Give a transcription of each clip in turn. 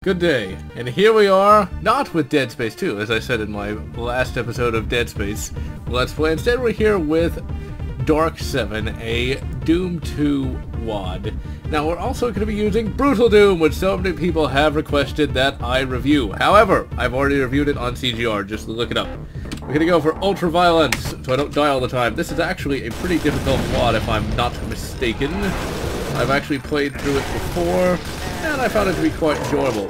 Good day, and here we are, not with Dead Space 2, as I said in my last episode of Dead Space Let's Play. Instead, we're here with Dark 7, a Doom 2 WAD. Now, we're also going to be using Brutal Doom, which so many people have requested that I review. However, I've already reviewed it on CGR, just look it up. We're going to go for Ultra Violence, so I don't die all the time. This is actually a pretty difficult WAD, if I'm not mistaken. I've actually played through it before, and I found it to be quite enjoyable.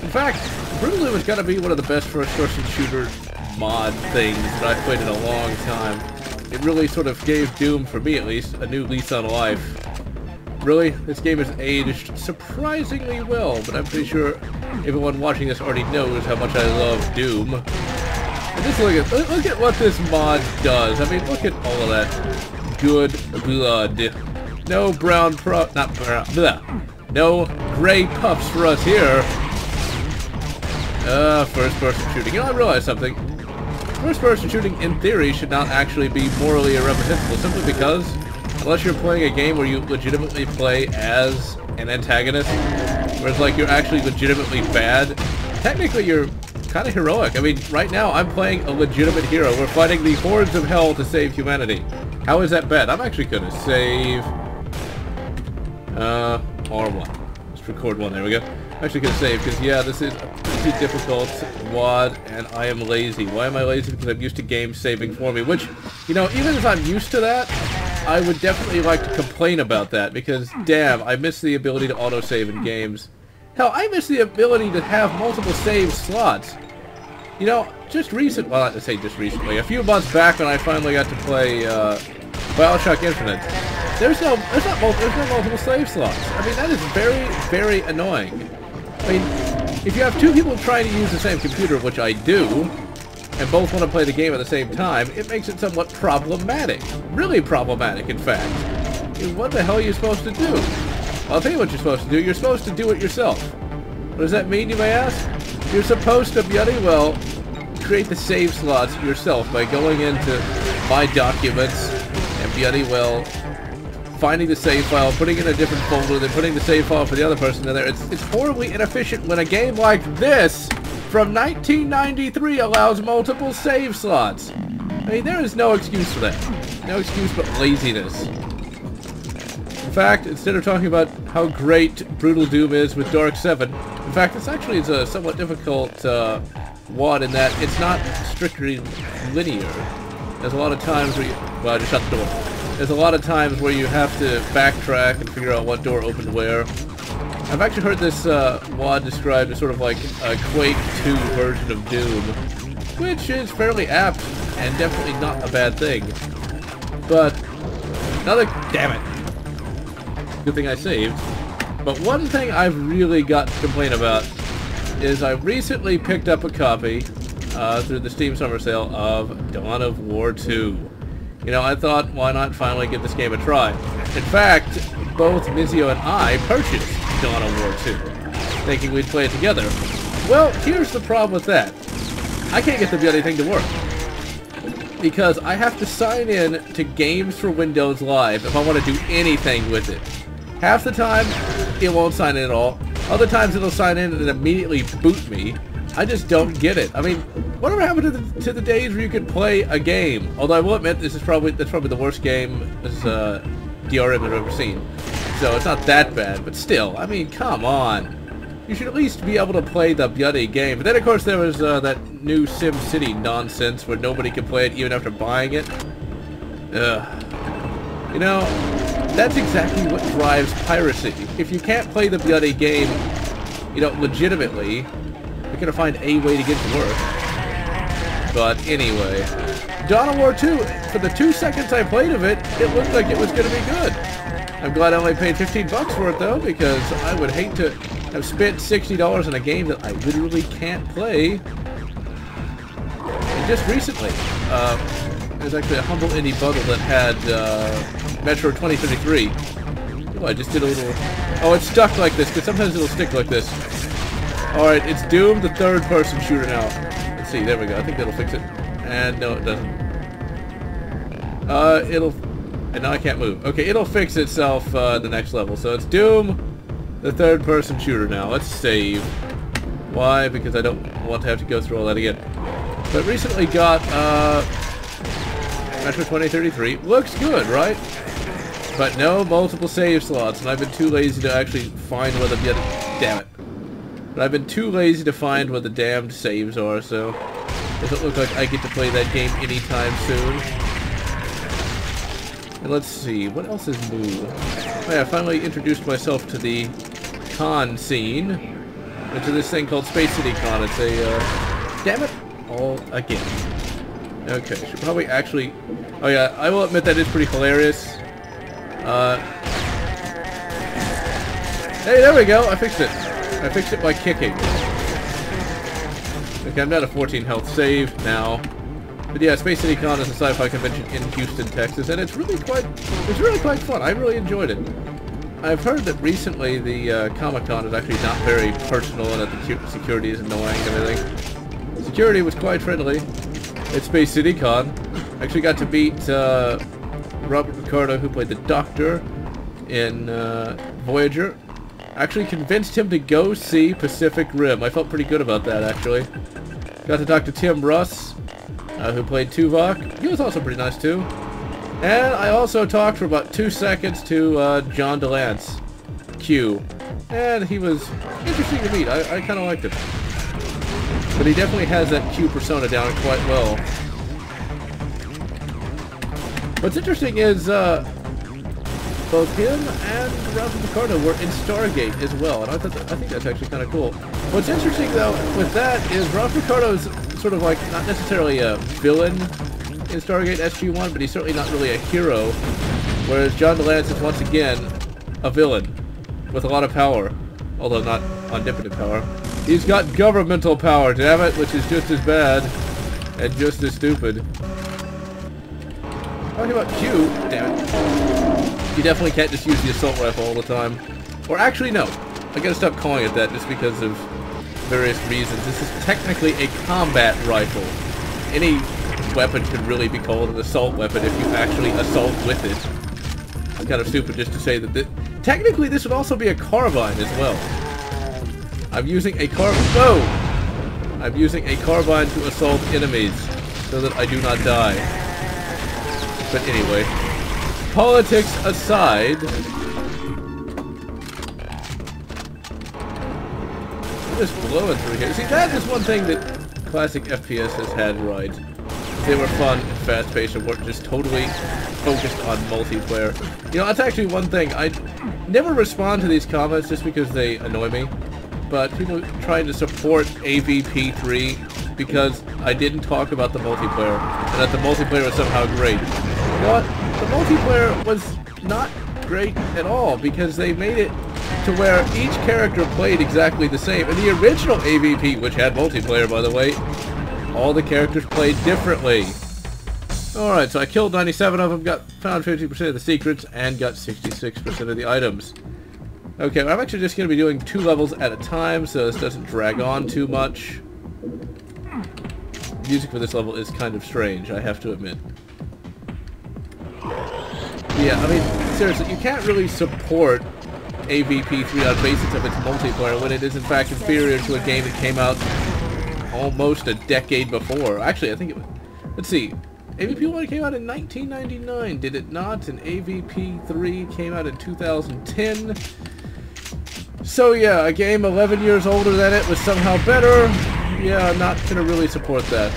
In fact, Brutal Doom has got to be one of the best first-person shooter mod things that I've played in a long time. It really sort of gave Doom, for me at least, a new lease on life. Really, this game has aged surprisingly well, but I'm pretty sure everyone watching this already knows how much I love Doom. And just look at what this mod does. I mean, look at all of that good blood. No brown not brown, bleh. No gray puffs for us here. First-person shooting. You know, I realized something. First-person shooting, in theory, should not actually be morally irreprehensible, simply because, unless you're playing a game where you legitimately play as an antagonist, where it's like you're actually legitimately bad, technically you're kind of heroic. I mean, right now, I'm playing a legitimate hero. We're fighting the hordes of hell to save humanity. How is that bad? I'm actually going to save... R1. Let's record one. There we go. I'm actually going to save, because, yeah, this is a pretty difficult WAD, and I am lazy. Why am I lazy? Because I'm used to games saving for me, which, you know, even if I'm used to that, I would definitely like to complain about that, because, damn, I miss the ability to autosave in games. Hell, I miss the ability to have multiple save slots. You know, well, not to say just recently, a few months back when I finally got to play, BioShock Infinite, there's no multiple save slots. I mean, that is very, very annoying. I mean, if you have two people trying to use the same computer, which I do, and both want to play the game at the same time, it makes it somewhat problematic. Really problematic, in fact. What the hell are you supposed to do? Well, I'll tell you what you're supposed to do. You're supposed to do it yourself. What does that mean, you may ask? You're supposed to, bloody well, create the save slots yourself by going into My Documents and bloody well finding the save file, putting it in a different folder, then putting the save file for the other person in there. It's horribly inefficient when a game like this from 1993 allows multiple save slots. I mean, there is no excuse for that. No excuse but laziness. In fact, instead of talking about how great Brutal Doom is with Dark 7, in fact, it's a somewhat difficult WAD in that it's not strictly linear. There's a lot of times where well, I just shut the door. There's a lot of times where you have to backtrack and figure out what door opened where. I've actually heard this WAD described as sort of like a Quake 2 version of Doom, which is fairly apt and definitely not a bad thing. But damn it. Good thing I saved. But one thing I've really got to complain about is I recently picked up a copy through the Steam Summer Sale of Dawn of War 2. You know, I thought, why not finally give this game a try? In fact, both Mizio and I purchased Dawn of War 2, thinking we'd play it together. Well, here's the problem with that. I can't get the bloody thing to work. Because I have to sign in to Games for Windows Live if I want to do anything with it. Half the time, it won't sign in at all. Other times, it'll sign in and immediately boot me. I just don't get it. I mean, whatever happened to the days where you could play a game? Although I will admit, that's probably the worst game as DRM I've ever seen. So it's not that bad, but still, I mean, come on. You should at least be able to play the bloody game. But then, of course, there was that new SimCity nonsense where nobody could play it even after buying it. Ugh. You know, that's exactly what drives piracy. If you can't play the bloody game, you know, legitimately, we're gonna find a way to get it to work. But anyway, Dawn of War 2, for the 2 seconds I played of it, it looked like it was gonna be good. I'm glad I only paid 15 bucks for it though, because I would hate to have spent $60 on a game that I literally can't play. And just recently, there's actually a humble indie bundle that had Metro 2033. Oh, I just did a little... Oh, it's stuck like this, because sometimes it'll stick like this. Alright, it's Doom, the third-person shooter now. Let's see, there we go. I think that'll fix it. And no, it doesn't. And now I can't move. Okay, it'll fix itself the next level. So it's Doom, the third-person shooter now. Let's save. Why? Because I don't want to have to go through all that again. But recently got Metro 2033. Looks good, right? But no multiple save slots, and I've been too lazy to actually find where the damn it. But I've been too lazy to find where the damned saves are, so it doesn't look like I get to play that game anytime soon. And let's see, what else is new? Oh yeah, I finally introduced myself to the con scene, into this thing called Space City Con. It's a, damn it, all again. Okay, should probably actually, oh yeah, I will admit that is pretty hilarious. Hey, there we go, I fixed it. I fixed it by kicking. Okay, I'm at a 14 health save now. But yeah, Space City Con is a sci-fi convention in Houston, Texas, and it's really quite fun. I really enjoyed it. I've heard that recently the Comic-Con is actually not very personal and that the security is annoying and everything. Security was quite friendly at Space City Con. Actually got to meet Robert Picardo, who played the Doctor in Voyager. Actually convinced him to go see Pacific Rim. I felt pretty good about that, actually. Got to talk to Tim Russ, who played Tuvok. He was also pretty nice, too. And I also talked for about 2 seconds to John DeLance, Q. And he was interesting to meet. I kind of liked him. But he definitely has that Q persona down quite well. What's interesting is both him and Robert Picardo were in Stargate as well, and I think that's actually kind of cool. What's interesting though with that is Robert Picardo's sort of like not necessarily a villain in Stargate SG-1, but he's certainly not really a hero, whereas John DeLance is once again a villain with a lot of power, although not omnipotent power. He's got governmental power, damn it, which is just as bad and just as stupid. Talking about Q, damn it. You definitely can't just use the assault rifle all the time. Or actually, no. I gotta stop calling it that just because of various reasons. This is technically a combat rifle. Any weapon could really be called an assault weapon if you actually assault with it. It's kind of stupid just to say that technically this would also be a carbine as well. I'm using a I'm using a carbine to assault enemies so that I do not die. But anyway, politics aside, I'm just blowing through here. See, that is one thing that classic FPS has had right. They were fun and fast-paced and weren't just totally focused on multiplayer. You know, that's actually one thing. I never respond to these comments just because they annoy me. But people trying to support AVP3 because I didn't talk about the multiplayer, and that the multiplayer was somehow great. You know what? The multiplayer was not great at all, because they made it to where each character played exactly the same. In the original AVP, which had multiplayer, by the way, all the characters played differently. Alright, so I killed 97 of them, found 50% of the secrets, and got 66% of the items. Okay, I'm actually just going to be doing 2 levels at a time, so this doesn't drag on too much. The music for this level is kind of strange, I have to admit. Yeah, I mean, seriously, you can't really support AVP3 on basis of its multiplayer when it is in fact inferior to a game that came out almost a decade before. Actually, I think it was... Let's see. AVP1 came out in 1999, did it not? And AVP3 came out in 2010. So yeah, a game 11 years older than it was somehow better. Yeah, I'm not going to really support that.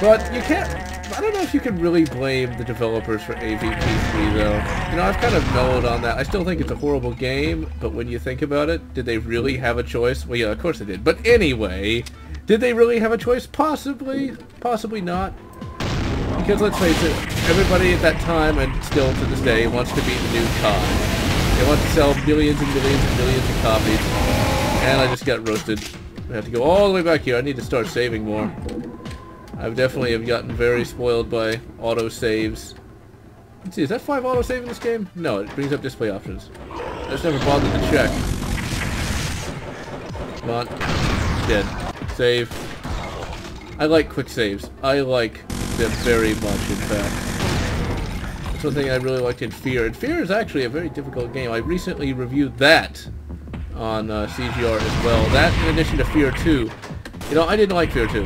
But you can't... I don't know if you can really blame the developers for AVP3 though. You know, I've kind of mellowed on that. I still think it's a horrible game, but when you think about it, did they really have a choice? Well, yeah, of course they did. But anyway, did they really have a choice? Possibly. Possibly not. Because let's face it, everybody at that time, and still to this day, wants to be the new COD. They want to sell millions and millions and millions of copies. And I just got roasted. I have to go all the way back here. I need to start saving more. I've definitely have gotten very spoiled by auto-saves. Let's see, is that 5 auto-save in this game? No, it brings up display options. I just never bothered to check. Come on. Dead. Save. I like quick saves. I like them very much, in fact. That's one thing I really liked in Fear. And Fear is actually a very difficult game. I recently reviewed that on CGR as well. That, in addition to Fear 2. You know, I didn't like Fear 2,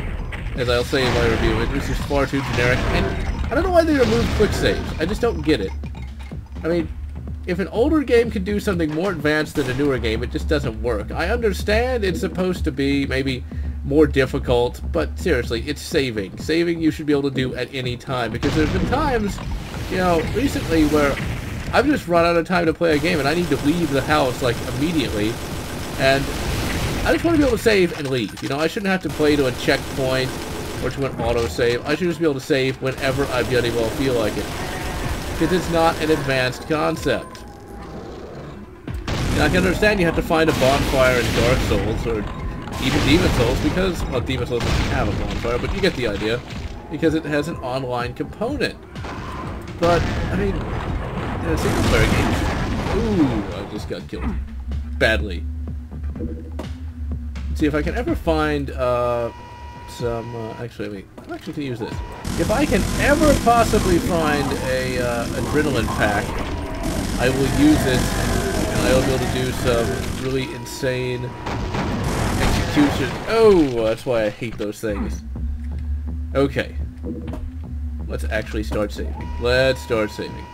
as I'll say in my review. It was just far too generic, and I don't know why they removed quick saves. I just don't get it. I mean, if an older game could do something more advanced than a newer game, it just doesn't work. I understand it's supposed to be maybe more difficult, but seriously, it's saving. Saving you should be able to do at any time, because there's been times, you know, recently where I've just run out of time to play a game and I need to leave the house, like, immediately, and I just want to be able to save and leave. You know, I shouldn't have to play to a checkpoint or to an autosave. I should just be able to save whenever I bloody well feel like it, because it's not an advanced concept. Now, I can understand you have to find a bonfire in Dark Souls, or even Demon Souls, because, well, Demon Souls doesn't have a bonfire, but you get the idea, because it has an online component. But, I mean, in a single-player game, ooh, I just got killed. Badly. Let's see if I can ever find, actually, wait, I'm actually going to use this. If I can ever possibly find a, adrenaline pack, I will use it, and I will be able to do some really insane execution. Oh, that's why I hate those things. Okay. Let's actually start saving. Let's start saving.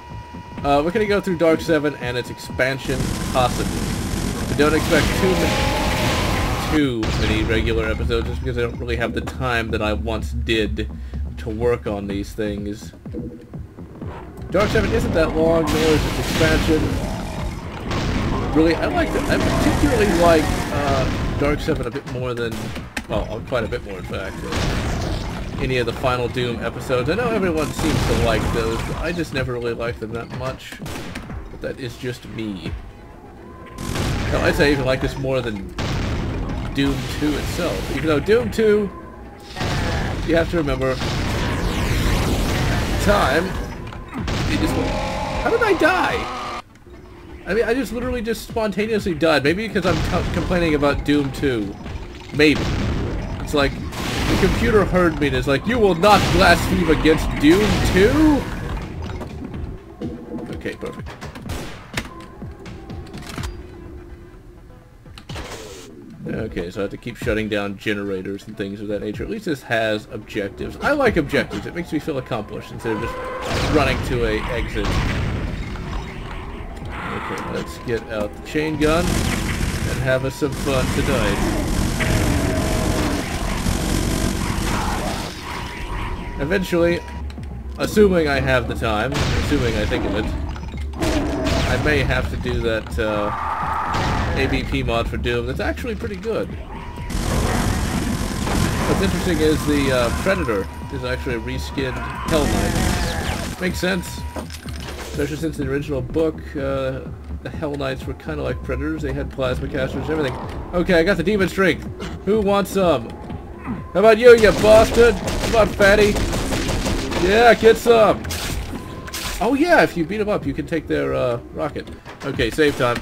We're going to go through Dark 7 and its expansion, possibly. But don't expect too many regular episodes, just because I don't really have the time that I once did to work on these things. Dark 7 isn't that long, nor is its expansion. Really, I particularly like Dark 7 a bit more than, well, quite a bit more in fact, any of the Final Doom episodes. I know everyone seems to like those, but I just never really liked them that much. But that is just me. Now, I'd say I even like this more than Doom 2 itself. Even though Doom 2, you have to remember, time, it just went, how did I die? I mean, I just literally just spontaneously died. Maybe because I'm complaining about Doom 2. Maybe. It's like, the computer heard me and is like, you will not blaspheme against Doom 2? Okay, perfect. Okay, so I have to keep shutting down generators and things of that nature. At least this has objectives. I like objectives. It makes me feel accomplished instead of just running to a exit. Okay, let's get out the chain gun and have us some fun tonight. Eventually, assuming I have the time, assuming I think of it, I may have to do that ABP mod for Doom. That's actually pretty good. What's interesting is the Predator is actually a reskinned Hell Knight. Makes sense, especially since in the original book, the Hell Knights were kind of like Predators. They had plasma casters and everything. Okay, I got the Demon Strength. Who wants some? How about you, you bastard? Come on, fatty. Yeah, get some. Oh yeah, if you beat them up, you can take their rocket. Okay, save time.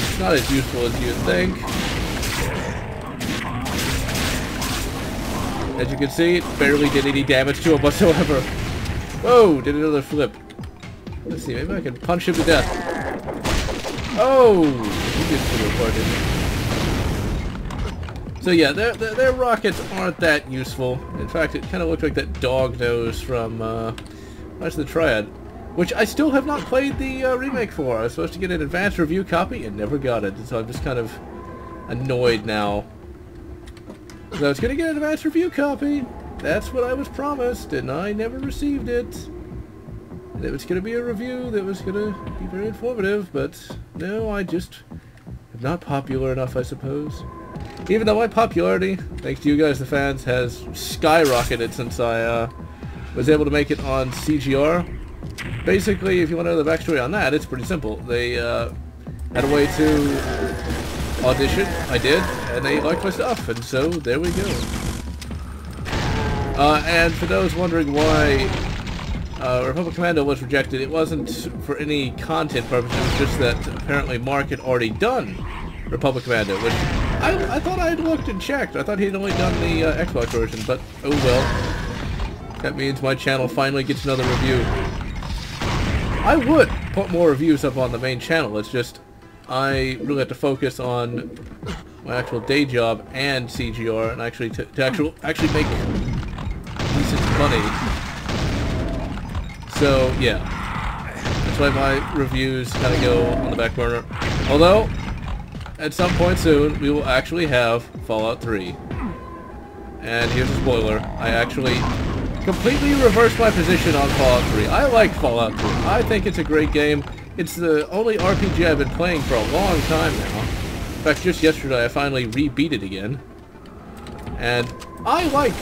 It's not as useful as you'd think. As you can see, it barely did any damage to him whatsoever. Whoa, did another flip. Let's see, maybe I can punch him to death. Oh, he did flip apart, didn't he? So yeah, their rockets aren't that useful. In fact, it kind of looked like that dog nose from Rise of the Triad, which I still have not played the remake for. I was supposed to get an advanced review copy and never got it, so I'm just kind of annoyed now. So I was going to get an advanced review copy. That's what I was promised, and I never received it. And it was going to be a review that was going to be very informative, but no, I just am not popular enough, I suppose. Even though my popularity, thanks to you guys, the fans, has skyrocketed since I was able to make it on CGR. Basically, if you want to know the backstory on that, it's pretty simple. They had a way to audition, I did, and they liked my stuff, and so there we go. And for those wondering why Republic Commando was rejected, it wasn't for any content purpose, it was just that apparently Mark had already done Republic Commando, which I thought I had looked and checked. I thought he had only done the Xbox version, but oh well. That means my channel finally gets another review. I would put more reviews up on the main channel. It's just I really have to focus on my actual day job and CGR, and actually to actually make decent money. So yeah, that's why my reviews kind of go on the back burner. Although, at some point soon, we will actually have Fallout 3. And here's a spoiler: I actually completely reversed my position on Fallout 3. I like Fallout 3. I think it's a great game. It's the only RPG I've been playing for a long time now. In fact, just yesterday I finally re-beat it again. And I like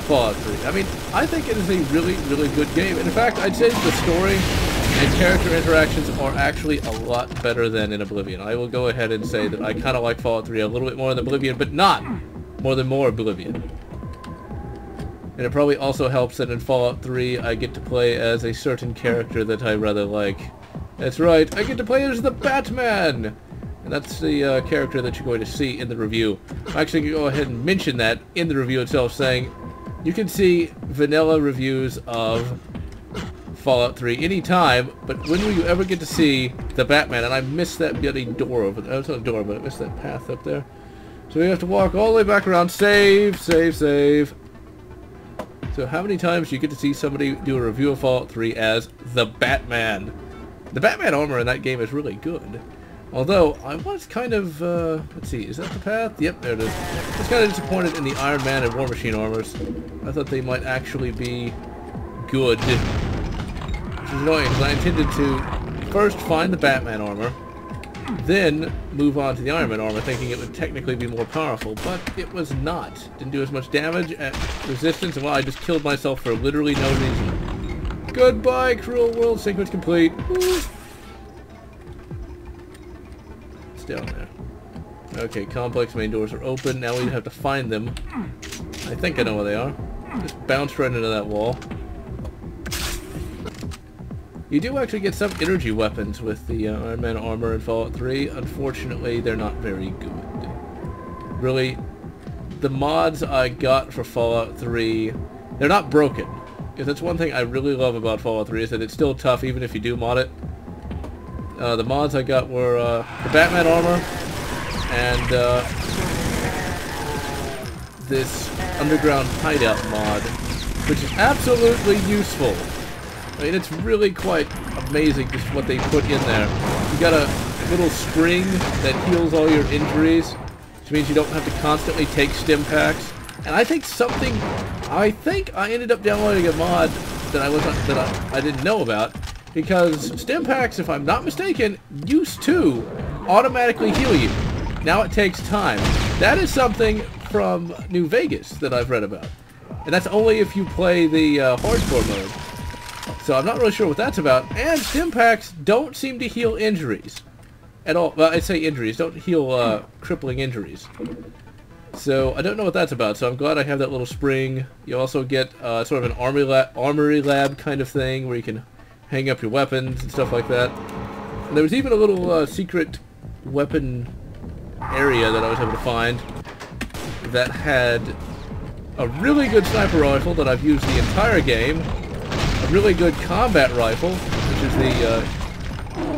Fallout 3. I mean, I think it is a really, really good game. In fact, I'd say the story and character interactions are actually a lot better than in Oblivion. I will go ahead and say that I kind of like Fallout 3 a little bit more than Oblivion, but not more than Oblivion. And it probably also helps that in Fallout 3 I get to play as a certain character that I rather like. That's right, I get to play as the Batman! And that's the character that you're going to see in the review. I'm actually going to go ahead and mention that in the review itself, saying you can see vanilla reviews of Fallout 3 anytime, but when will you ever get to see the Batman? And I missed that bloody door over there. It's not a door, but I missed that path up there. So we have to walk all the way back around. Save, save, save. So how many times do you get to see somebody do a review of Fallout 3 as the Batman? The Batman armor in that game is really good. Although, I was kind of, let's see, is that the path? Yep, there it is. I was kind of disappointed in the Iron Man and War Machine armors. I thought they might actually be good. Which is annoying, because I intended to first find the Batman armor, then move on to the Iron Man armor, thinking it would technically be more powerful, but it was not. Didn't do as much damage at resistance, and well, I just killed myself for literally no reason. Goodbye, cruel world, sequence complete. Woo. It's down there. Okay, complex main doors are open. Now we have to find them. I think I know where they are. Just bounce right into that wall. You do actually get some energy weapons with the Iron Man armor in Fallout 3. Unfortunately, they're not very good. Really, the mods I got for Fallout 3, they're not broken. Because that's one thing I really love about Fallout 3, is that it's still tough even if you do mod it. The mods I got were the Batman armor and this underground hideout mod, which is absolutely useful. I mean, it's really quite amazing just what they put in there. You got a little spring that heals all your injuries, which means you don't have to constantly take stim packs. And I think I ended up downloading a mod that I didn't know about, because stim packs, if I'm not mistaken, used to automatically heal you. Now it takes time. That is something from New Vegas that I've read about. And that's only if you play the hardcore mode. So I'm not really sure what that's about. And stim packs don't seem to heal injuries at all. Well, I say injuries, don't heal crippling injuries. So I don't know what that's about, so I'm glad I have that little spring. You also get sort of an armory lab kind of thing where you can hang up your weapons and stuff like that. And there was even a little secret weapon area that I was able to find that had a really good sniper rifle that I've used the entire game, a really good combat rifle, which is the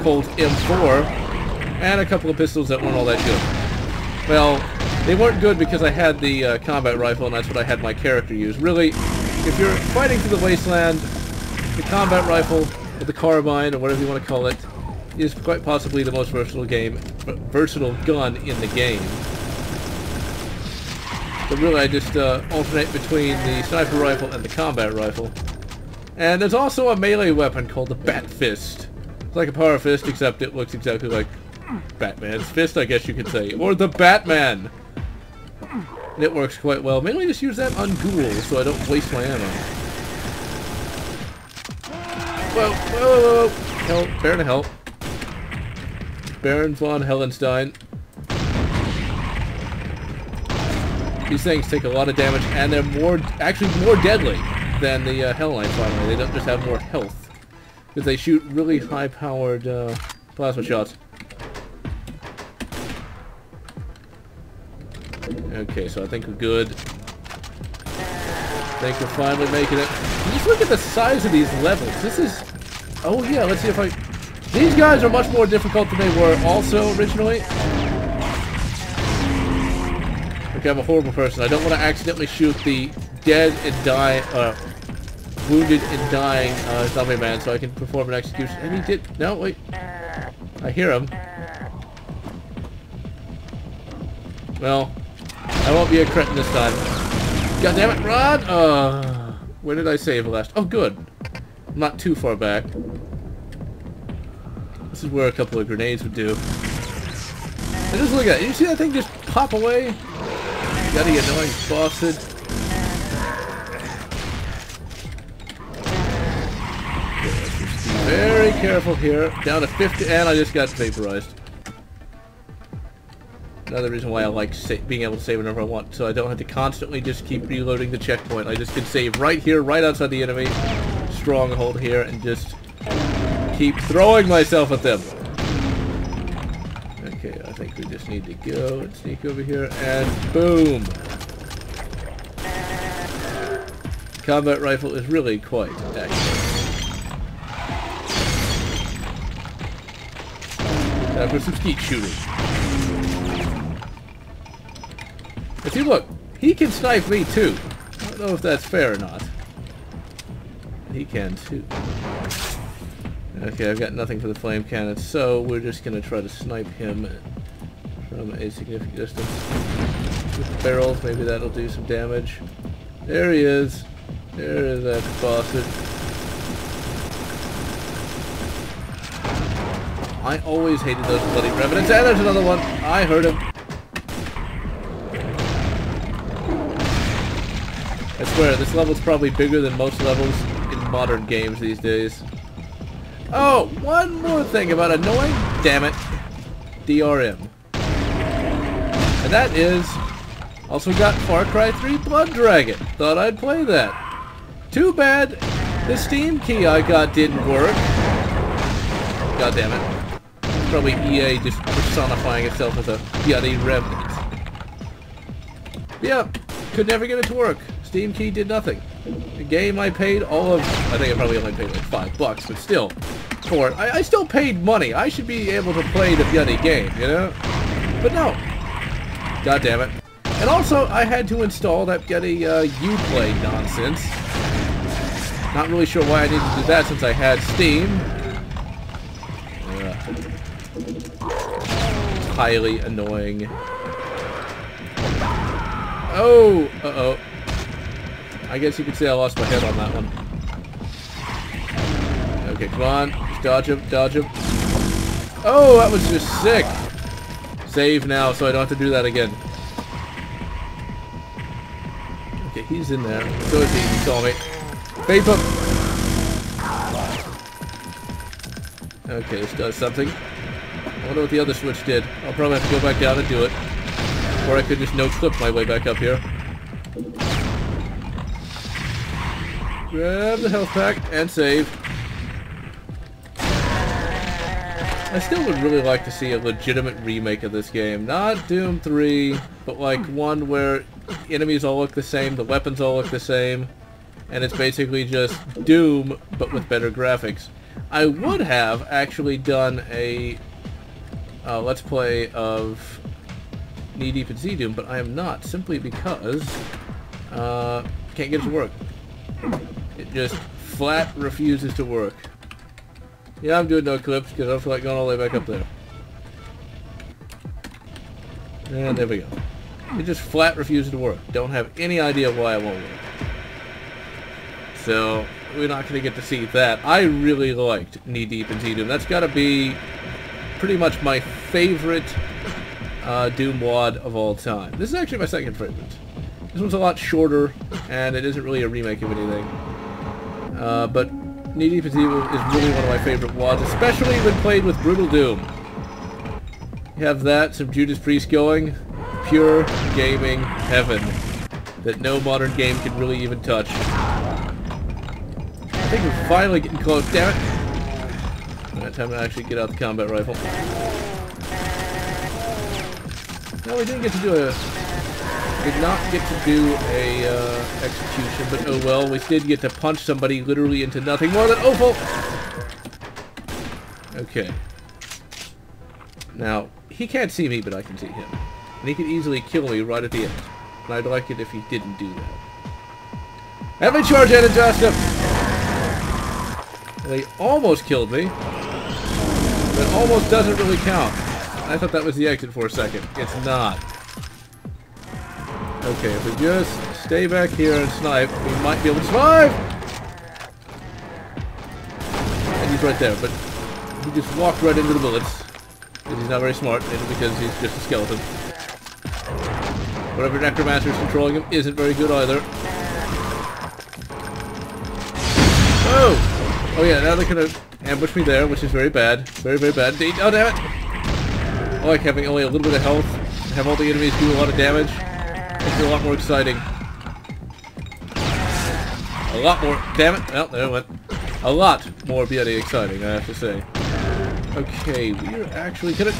Colt M4, and a couple of pistols that weren't all that good. Well, they weren't good because I had the combat rifle, and that's what I had my character use. Really, if you're fighting through the wasteland, the combat rifle, or the carbine, or whatever you want to call it, is quite possibly the most versatile gun in the game. But really, I just alternate between the sniper rifle and the combat rifle. And there's also a melee weapon called the Bat Fist. It's like a power fist, except it looks exactly like Batman's fist, I guess you could say. Or the Batman! And it works quite well. Mainly just use that on ghouls so I don't waste my ammo. Whoa, whoa, whoa, whoa. Help, Baron, help. Baron von Hellenstein. These things take a lot of damage, and they're actually more deadly than the Hell Knight finally. They don't just have more health, because they shoot really high-powered plasma shots. Okay, so I think we're good. I think we're finally making it. Just look at the size of these levels. This is Oh yeah, let's see if I... These guys are much more difficult than they were also originally. Okay, I'm a horrible person. I don't want to accidentally shoot the dead and dying, wounded and dying zombie man so I can perform an execution. And he did... No, wait. I hear him. Well, I won't be a cretin this time. God damn it, run! Where did I save last? Oh, good. I'm not too far back. This is where a couple of grenades would do. And just look at it. You see that thing just pop away? Got the annoying bastard. Very careful here. Down to 50, and I just got vaporized. Another reason why I like being able to save whenever I want, so I don't have to constantly just keep reloading the checkpoint. I just can save right here, right outside the enemy stronghold here, and just keep throwing myself at them. Okay, I think we just need to go and sneak over here, and boom! Combat rifle is really quite accurate. Time for some skeet shooting. But see, look, he can snipe me too. I don't know if that's fair or not. He can too. Okay, I've got nothing for the flame cannon, so we're just gonna try to snipe him from a significant distance. With barrels, maybe that'll do some damage. There he is. There is that faucet. I always hated those bloody revenants. And there's another one. I heard him. I swear, this level's probably bigger than most levels in modern games these days. Oh, one more thing about annoying, damn it, DRM. And that is, also got Far Cry 3 Blood Dragon. Thought I'd play that. Too bad the Steam key I got didn't work. God damn it. Probably EA just personifying itself as a bloody revenant. Yep, could never get it to work. Steam key did nothing. The game I paid all of... I think I probably only paid like $5, but still. For it. I still paid money. I should be able to play the bloody game, you know? But no. God damn it. And also, I had to install that bloody Uplay nonsense. Not really sure why I needed to do that since I had Steam. It's highly annoying. Oh! Uh-oh. I guess you could say I lost my head on that one. Okay, come on. Just dodge him, dodge him. Oh, that was just sick. Save now so I don't have to do that again. Okay, he's in there. So is he. He saw me. Vape him. Okay, this does something. I wonder what the other switch did. I'll probably have to go back down and do it. Or I could just no-clip my way back up here. Grab the health pack and save. I still would really like to see a legitimate remake of this game. Not Doom 3, but like one where enemies all look the same, the weapons all look the same, and it's basically just Doom, but with better graphics. I would have actually done a Let's Play of Knee Deep in Z-Doom, but I am not, simply because can't get it to work. It just flat refuses to work. Yeah, I'm doing no clips because I don't feel like going all the way back up there. And there we go. It just flat refuses to work. Don't have any idea why it won't work. So, we're not going to get to see that. I really liked Knee Deep in Z-Doom. That's got to be pretty much my favorite Doom WAD of all time. This is actually my second favorite. This one's a lot shorter, and it isn't really a remake of anything. But Knee Deep in Z-Doom is really one of my favorite WADs, especially when played with Brutal Doom. You have that, some Judas Priest going, pure gaming heaven that no modern game can really even touch. I think we're finally getting close, damn it. Alright, time to actually get out the combat rifle. No, we didn't get to do a... Did not get to do a execution, but oh well, we did get to punch somebody literally into nothing more than awful. Okay. Now, he can't see me, but I can see him. And he could easily kill me right at the end. And I'd like it if he didn't do that. Heavy charge at Adjustive! And he almost killed me. But almost doesn't really count. I thought that was the exit for a second. It's not. Okay, if we just stay back here and snipe, we might be able to survive! And he's right there, but he just walked right into the bullets. Because he's not very smart, and because he's just a skeleton. Whatever necromancer is controlling him isn't very good either. Oh! Oh yeah, now they're gonna ambush me there, which is very bad. Very, very bad indeed. Oh, damn it! I like having only a little bit of health. Have all the enemies do a lot of damage. Makes it a lot more exciting. A lot more... Damn it! Well, there it went. A lot more bloody exciting, I have to say. Okay, we're actually gonna...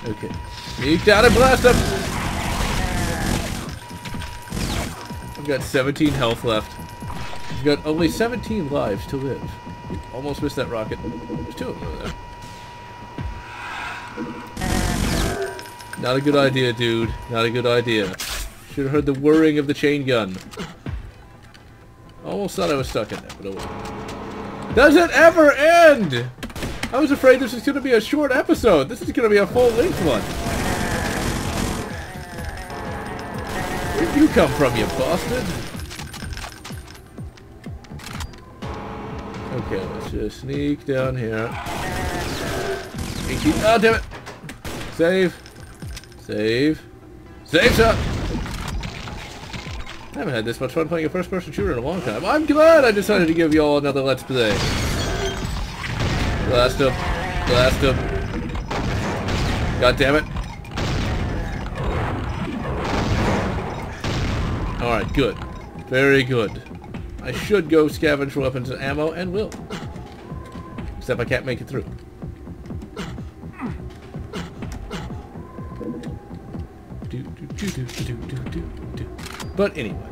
Okay. Sneak down and blast him! I've got 17 health left. I've got only 17 lives to live. Almost missed that rocket. There's two of them over there. Not a good idea, dude. Not a good idea. Should have heard the whirring of the chain gun. Almost thought I was stuck in there, but oh well. Does it ever end? I was afraid this was going to be a short episode. This is going to be a full-length one. Where'd you come from, you bastard? Okay, let's just sneak down here. 18. Oh, damn it! Save. Save. Save's up! I haven't had this much fun playing a first-person shooter in a long time. I'm glad I decided to give you all another Let's Play. Blast him. Blast him. God damn it. Alright, good. Very good. I should go scavenge for weapons and ammo, and will. Except I can't make it through. But anyway.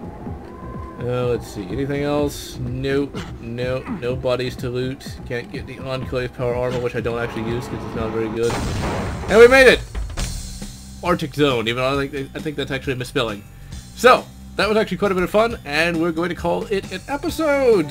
Let's see. Anything else? Nope. No. No bodies to loot. Can't get the Enclave power armor, which I don't actually use because it's not very good. And we made it! Arctic Zone, even though I think that's actually a misspelling. So, that was actually quite a bit of fun, and we're going to call it an episode!